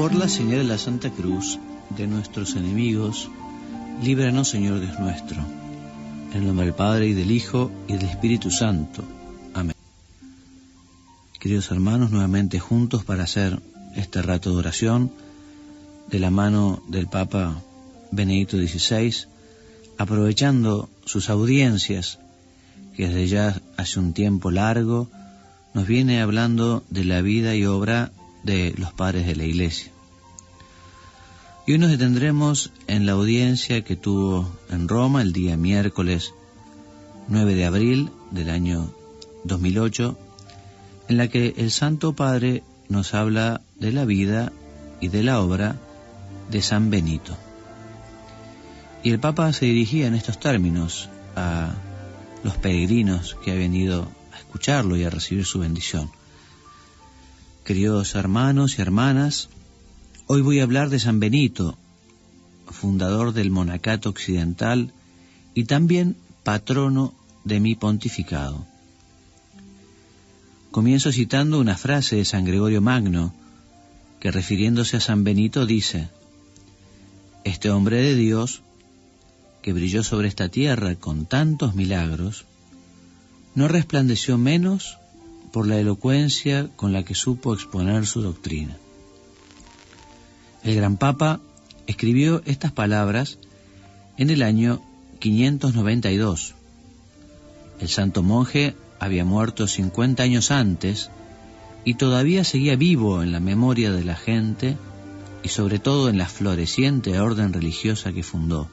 Por la señal de la Santa Cruz de nuestros enemigos, líbranos, Señor Dios nuestro. En el nombre del Padre, y del Hijo, y del Espíritu Santo. Amén. Queridos hermanos, nuevamente juntos para hacer este rato de oración, de la mano del Papa Benedicto XVI, aprovechando sus audiencias, que desde ya hace un tiempo largo nos viene hablando de la vida y obra de los padres de la Iglesia. Y hoy nos detendremos en la audiencia que tuvo en Roma el día miércoles 9 de abril del año 2008, en la que el Santo Padre nos habla de la vida y de la obra de San Benito. Y el Papa se dirigía en estos términos a los peregrinos que han venido a escucharlo y a recibir su bendición. Queridos hermanos y hermanas, hoy voy a hablar de San Benito, fundador del monacato occidental y también patrono de mi pontificado. Comienzo citando una frase de San Gregorio Magno, que refiriéndose a San Benito dice: este hombre de Dios, que brilló sobre esta tierra con tantos milagros, no resplandeció menos por la elocuencia con la que supo exponer su doctrina. El gran Papa escribió estas palabras en el año 592. El santo monje había muerto 50 años antes y todavía seguía vivo en la memoria de la gente y sobre todo en la floreciente orden religiosa que fundó.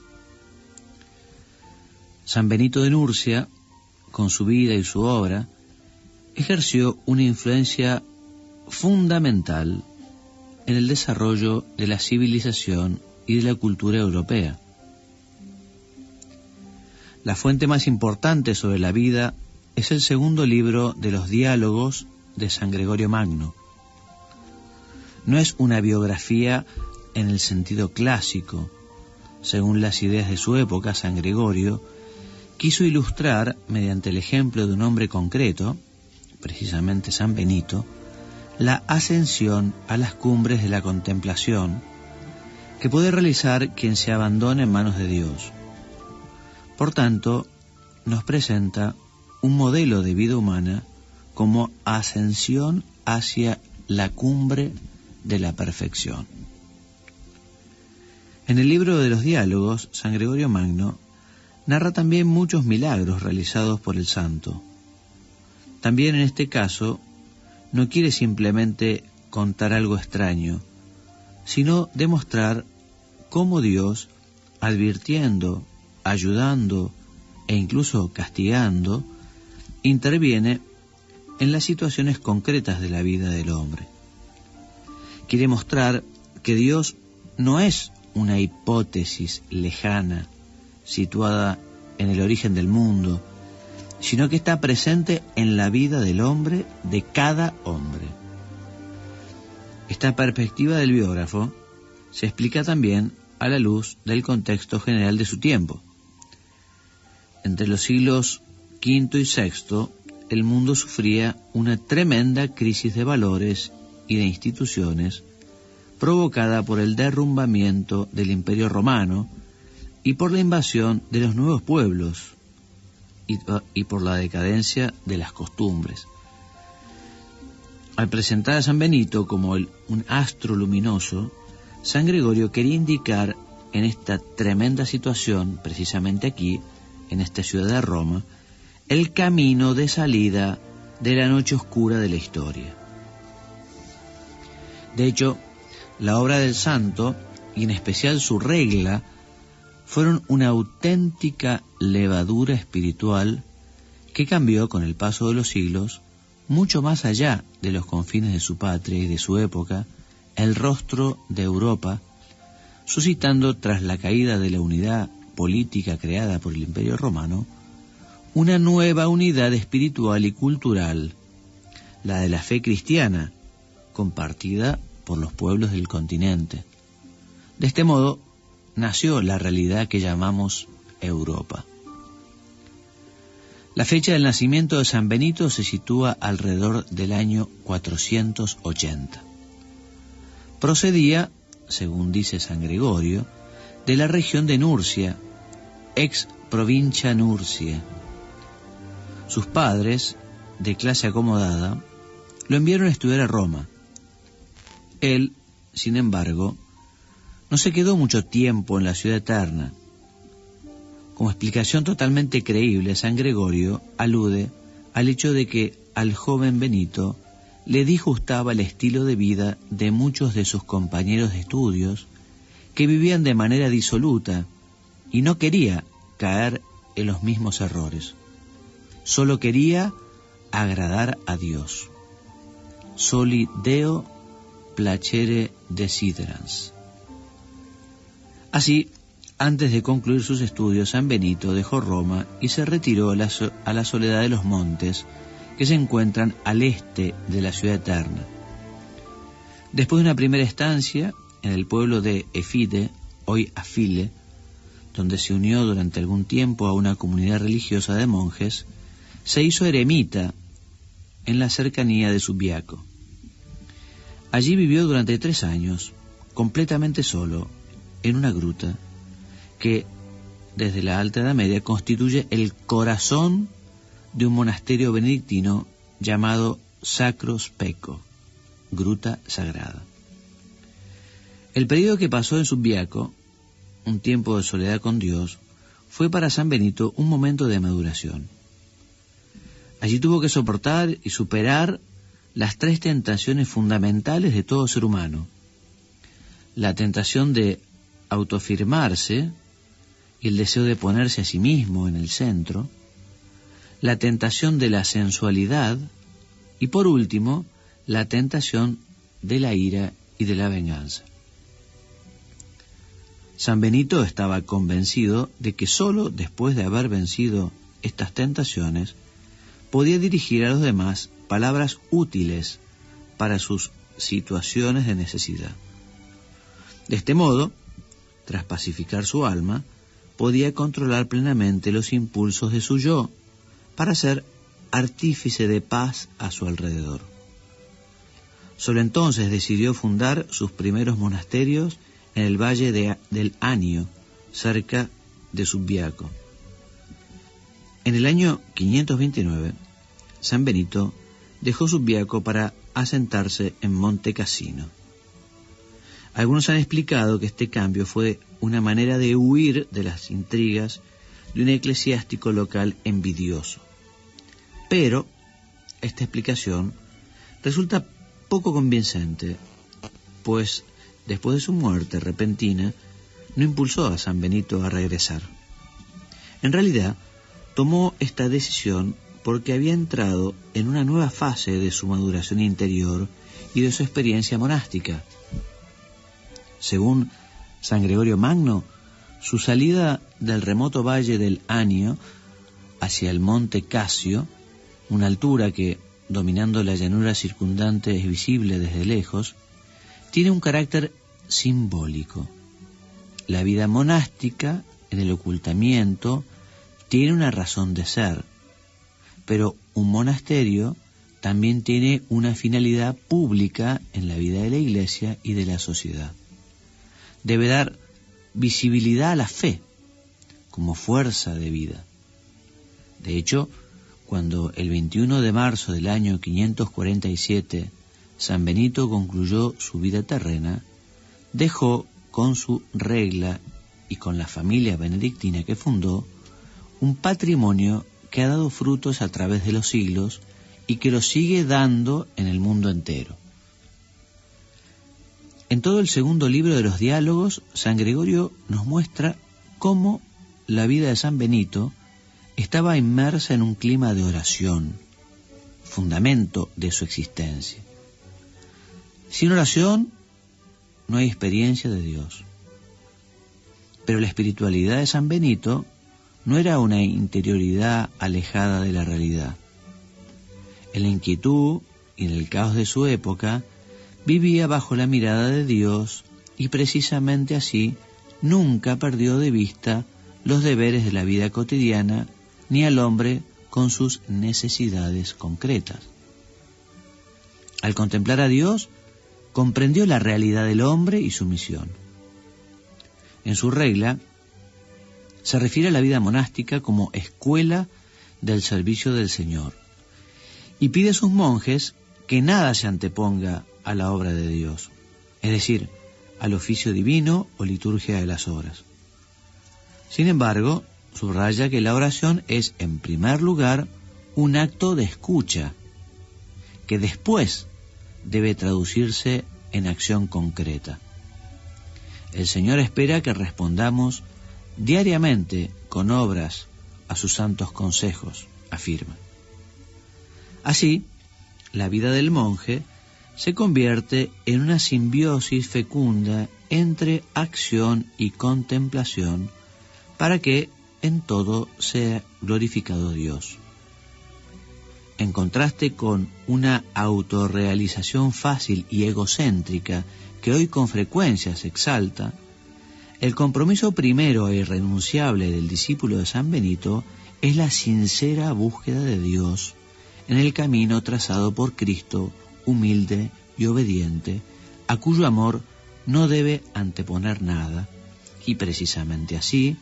San Benito de Nurcia, con su vida y su obra, ejerció una influencia fundamental en el desarrollo de la civilización y de la cultura europea. La fuente más importante sobre la vida es el segundo libro de los Diálogos de San Gregorio Magno. No es una biografía en el sentido clásico. Según las ideas de su época, San Gregorio quiso ilustrar, mediante el ejemplo de un hombre concreto, precisamente San Benito, la ascensión a las cumbres de la contemplación que puede realizar quien se abandona en manos de Dios. Por tanto, nos presenta un modelo de vida humana como ascensión hacia la cumbre de la perfección. En el libro de los Diálogos, San Gregorio Magno narra también muchos milagros realizados por el santo. También en este caso no quiere simplemente contar algo extraño, sino demostrar cómo Dios, advirtiendo, ayudando e incluso castigando, interviene en las situaciones concretas de la vida del hombre. Quiere mostrar que Dios no es una hipótesis lejana, situada en el origen del mundo, sino que está presente en la vida del hombre, de cada hombre. Esta perspectiva del biógrafo se explica también a la luz del contexto general de su tiempo. Entre los siglos V y VI, el mundo sufría una tremenda crisis de valores y de instituciones provocada por el derrumbamiento del Imperio Romano y por la invasión de los nuevos pueblos y por la decadencia de las costumbres. Al presentar a San Benito como un astro luminoso, San Gregorio quería indicar en esta tremenda situación, precisamente aquí, en esta ciudad de Roma, el camino de salida de la noche oscura de la historia. De hecho, la obra del santo, y en especial su regla, fueron una auténtica levadura espiritual que cambió con el paso de los siglos, mucho más allá de los confines de su patria y de su época, el rostro de Europa, suscitando tras la caída de la unidad política creada por el Imperio Romano, una nueva unidad espiritual y cultural, la de la fe cristiana, compartida por los pueblos del continente. De este modo, nació la realidad que llamamos Europa. La fecha del nacimiento de San Benito se sitúa alrededor del año 480. Procedía, según dice San Gregorio, de la región de Nurcia, ex provincia Nurcia. Sus padres, de clase acomodada, lo enviaron a estudiar a Roma. Él, sin embargo, no se quedó mucho tiempo en la ciudad eterna. Como explicación totalmente creíble, San Gregorio alude al hecho de que al joven Benito le disgustaba el estilo de vida de muchos de sus compañeros de estudios que vivían de manera disoluta y no quería caer en los mismos errores. Solo quería agradar a Dios. Soli Deo placere desiderans. Así, antes de concluir sus estudios, San Benito dejó Roma y se retiró a la soledad de los montes que se encuentran al este de la ciudad eterna. Después de una primera estancia en el pueblo de Efide, hoy Afile, donde se unió durante algún tiempo a una comunidad religiosa de monjes, se hizo eremita en la cercanía de Subiaco. Allí vivió durante 3 años, completamente solo, en una gruta que, desde la Alta Edad Media, constituye el corazón de un monasterio benedictino llamado Sacro Speco, gruta sagrada. El periodo que pasó en Subiaco, un tiempo de soledad con Dios, fue para San Benito un momento de maduración. Allí tuvo que soportar y superar las 3 tentaciones fundamentales de todo ser humano: la tentación de autoafirmarse y el deseo de ponerse a sí mismo en el centro, la tentación de la sensualidad y, por último, la tentación de la ira y de la venganza. San Benito estaba convencido de que sólo después de haber vencido estas tentaciones podía dirigir a los demás palabras útiles para sus situaciones de necesidad. De este modo, tras pacificar su alma, podía controlar plenamente los impulsos de su yo para ser artífice de paz a su alrededor. Solo entonces decidió fundar sus primeros monasterios en el valle del Anio, cerca de Subiaco. En el año 529, San Benito dejó Subiaco para asentarse en Monte Cassino. Algunos han explicado que este cambio fue una manera de huir de las intrigas de un eclesiástico local envidioso. Pero esta explicación resulta poco convincente, pues después de su muerte repentina, no impulsó a San Benito a regresar. En realidad, tomó esta decisión porque había entrado en una nueva fase de su maduración interior y de su experiencia monástica. Según San Gregorio Magno, su salida del remoto valle del Anio hacia el monte Casio, una altura que, dominando la llanura circundante, es visible desde lejos, tiene un carácter simbólico. La vida monástica, en el ocultamiento, tiene una razón de ser, pero un monasterio también tiene una finalidad pública en la vida de la Iglesia y de la sociedad. Debe dar visibilidad a la fe como fuerza de vida. De hecho, cuando el 21 de marzo del año 547 San Benito concluyó su vida terrena, dejó con su regla y con la familia benedictina que fundó un patrimonio que ha dado frutos a través de los siglos y que lo sigue dando en el mundo entero. En todo el segundo libro de los Diálogos, San Gregorio nos muestra cómo la vida de San Benito estaba inmersa en un clima de oración, fundamento de su existencia. Sin oración no hay experiencia de Dios. Pero la espiritualidad de San Benito no era una interioridad alejada de la realidad. En la inquietud y en el caos de su época, vivía bajo la mirada de Dios y precisamente así nunca perdió de vista los deberes de la vida cotidiana ni al hombre con sus necesidades concretas. Al contemplar a Dios, comprendió la realidad del hombre y su misión. En su regla se refiere a la vida monástica como escuela del servicio del Señor y pide a sus monjes que nada se anteponga a la obra de Dios, es decir, al oficio divino o liturgia de las horas. Sin embargo, subraya que la oración es, en primer lugar, un acto de escucha, que después debe traducirse en acción concreta. El Señor espera que respondamos diariamente con obras a sus santos consejos, afirma. Así, la vida del monje se convierte en una simbiosis fecunda entre acción y contemplación para que en todo sea glorificado Dios. En contraste con una autorrealización fácil y egocéntrica que hoy con frecuencia se exalta, el compromiso primero e irrenunciable del discípulo de San Benito es la sincera búsqueda de Dios en el camino trazado por Cristo, humilde y obediente, a cuyo amor no debe anteponer nada, y precisamente así,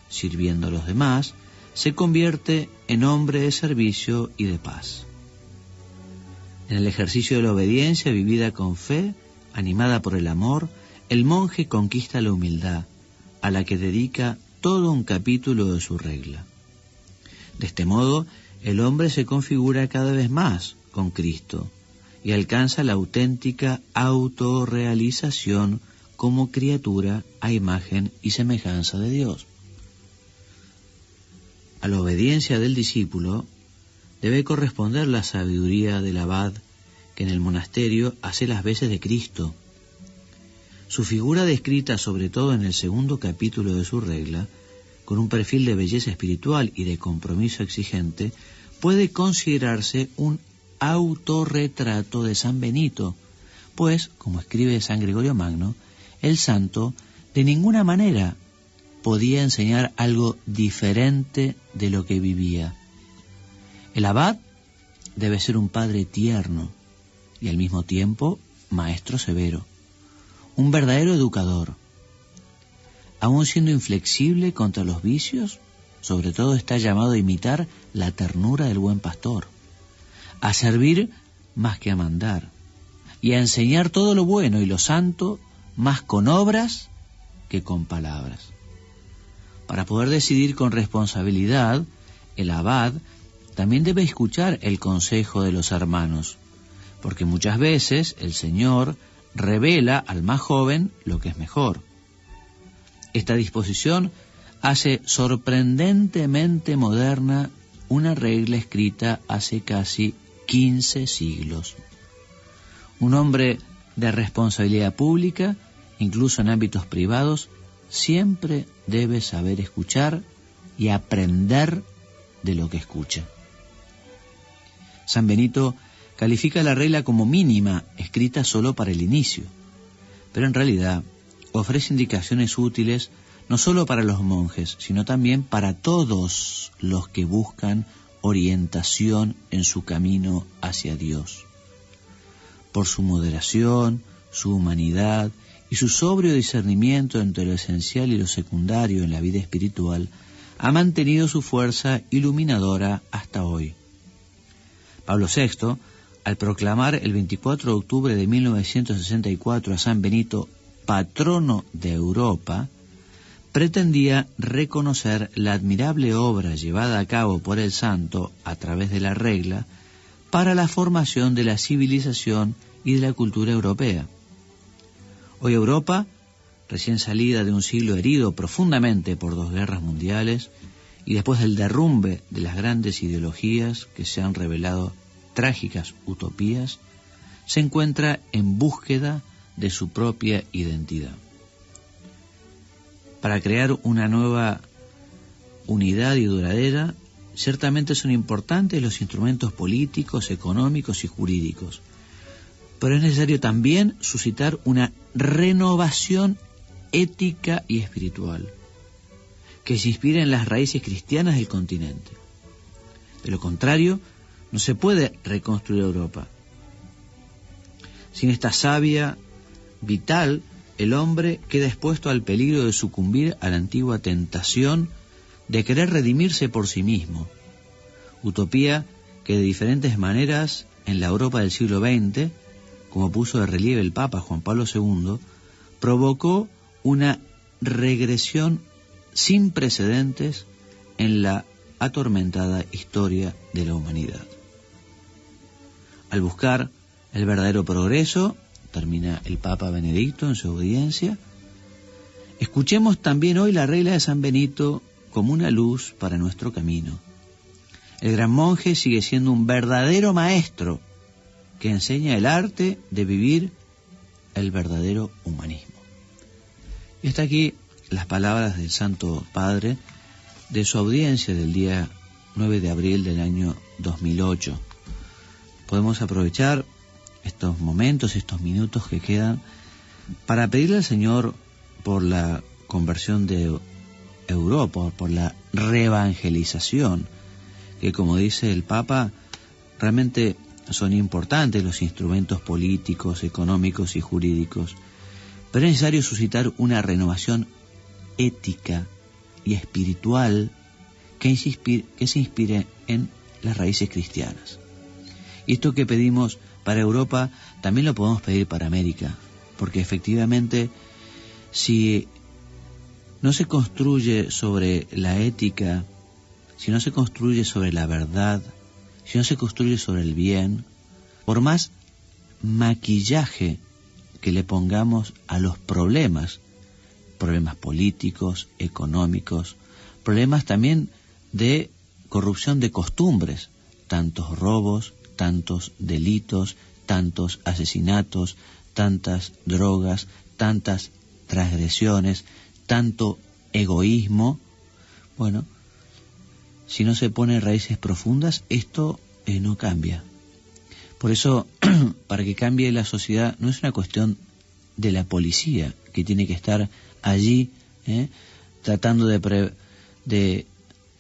sirviendo a los demás, se convierte en hombre de servicio y de paz. En el ejercicio de la obediencia vivida con fe, animada por el amor, el monje conquista la humildad, a la que dedica todo un capítulo de su regla. De este modo, el hombre se configura cada vez más con Cristo y alcanza la auténtica autorrealización como criatura a imagen y semejanza de Dios. A la obediencia del discípulo debe corresponder la sabiduría del abad, que en el monasterio hace las veces de Cristo. Su figura, descrita sobre todo en el segundo capítulo de su regla, con un perfil de belleza espiritual y de compromiso exigente, puede considerarse un autorretrato de San Benito, pues, como escribe San Gregorio Magno, el santo de ninguna manera podía enseñar algo diferente de lo que vivía. El abad debe ser un padre tierno y al mismo tiempo maestro severo, un verdadero educador. Aun siendo inflexible contra los vicios, sobre todo está llamado a imitar la ternura del buen pastor, a servir más que a mandar, y a enseñar todo lo bueno y lo santo más con obras que con palabras. Para poder decidir con responsabilidad, el abad también debe escuchar el consejo de los hermanos, porque muchas veces el Señor revela al más joven lo que es mejor. Esta disposición hace sorprendentemente moderna una regla escrita hace casi 15 siglos. Un hombre de responsabilidad pública, incluso en ámbitos privados, siempre debe saber escuchar y aprender de lo que escucha. San Benito califica la regla como mínima, escrita solo para el inicio, pero en realidad ofrece indicaciones útiles no solo para los monjes, sino también para todos los que buscan orientación en su camino hacia Dios. Por su moderación, su humanidad y su sobrio discernimiento entre lo esencial y lo secundario en la vida espiritual, ha mantenido su fuerza iluminadora hasta hoy. Pablo VI, al proclamar el 24 de octubre de 1964 a San Benito patrono de Europa, pretendía reconocer la admirable obra llevada a cabo por el santo a través de la regla para la formación de la civilización y de la cultura europea. Hoy Europa, recién salida de un siglo herido profundamente por 2 guerras mundiales y después del derrumbe de las grandes ideologías que se han revelado trágicas utopías, se encuentra en búsqueda de su propia identidad. Para crear una nueva unidad y duradera, ciertamente son importantes los instrumentos políticos, económicos y jurídicos, pero es necesario también suscitar una renovación ética y espiritual que se inspire en las raíces cristianas del continente. De lo contrario, no se puede reconstruir Europa. Sin esta savia vital, el hombre queda expuesto al peligro de sucumbir a la antigua tentación de querer redimirse por sí mismo. Utopía que de diferentes maneras en la Europa del siglo XX, como puso de relieve el Papa Juan Pablo II, provocó una regresión sin precedentes en la atormentada historia de la humanidad. Al buscar el verdadero progreso, termina el Papa Benedicto en su audiencia, escuchemos también hoy la regla de San Benito como una luz para nuestro camino. El gran monje sigue siendo un verdadero maestro que enseña el arte de vivir el verdadero humanismo. Y hasta aquí las palabras del Santo Padre de su audiencia del día 9 de abril del año 2008. Podemos aprovechar estos momentos, estos minutos que quedan para pedirle al Señor por la conversión de Europa, por la reevangelización, que como dice el Papa, realmente son importantes los instrumentos políticos, económicos y jurídicos, pero es necesario suscitar una renovación ética y espiritual que se inspire en las raíces cristianas. Y esto que pedimos para Europa también lo podemos pedir para América, porque efectivamente si no se construye sobre la ética, si no se construye sobre la verdad, si no se construye sobre el bien, por más maquillaje que le pongamos a los problemas políticos, económicos, problemas también de corrupción de costumbres, tantos robos, tantos delitos, tantos asesinatos, tantas drogas, tantas transgresiones, tanto egoísmo. Bueno, si no se pone raíces profundas, esto no cambia. Por eso, para que cambie la sociedad, no es una cuestión de la policía, que tiene que estar allí tratando de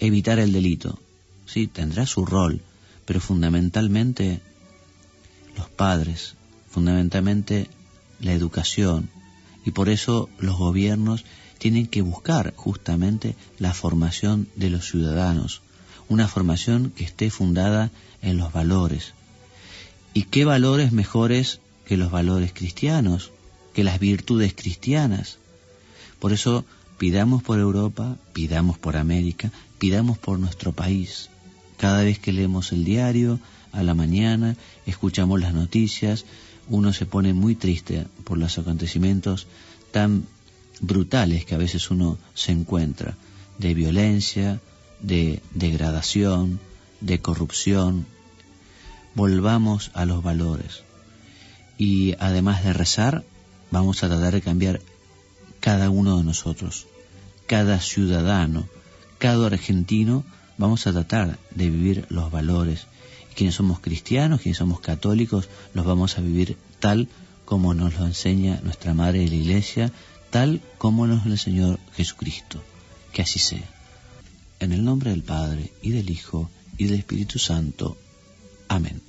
evitar el delito. Sí, tendrá su rol, pero fundamentalmente los padres, fundamentalmente la educación, y por eso los gobiernos tienen que buscar justamente la formación de los ciudadanos, una formación que esté fundada en los valores. ¿Y qué valores mejores que los valores cristianos, que las virtudes cristianas? Por eso pidamos por Europa, pidamos por América, pidamos por nuestro país. Cada vez que leemos el diario, a la mañana, escuchamos las noticias, uno se pone muy triste por los acontecimientos tan brutales que a veces uno se encuentra, de violencia, de degradación, de corrupción. Volvamos a los valores. Y además de rezar, vamos a tratar de cambiar cada uno de nosotros, cada ciudadano, cada argentino, vamos a tratar de vivir los valores. Y quienes somos cristianos, quienes somos católicos, los vamos a vivir tal como nos lo enseña nuestra Madre de la Iglesia, tal como nos lo enseñó Jesucristo. Que así sea. En el nombre del Padre, y del Hijo, y del Espíritu Santo. Amén.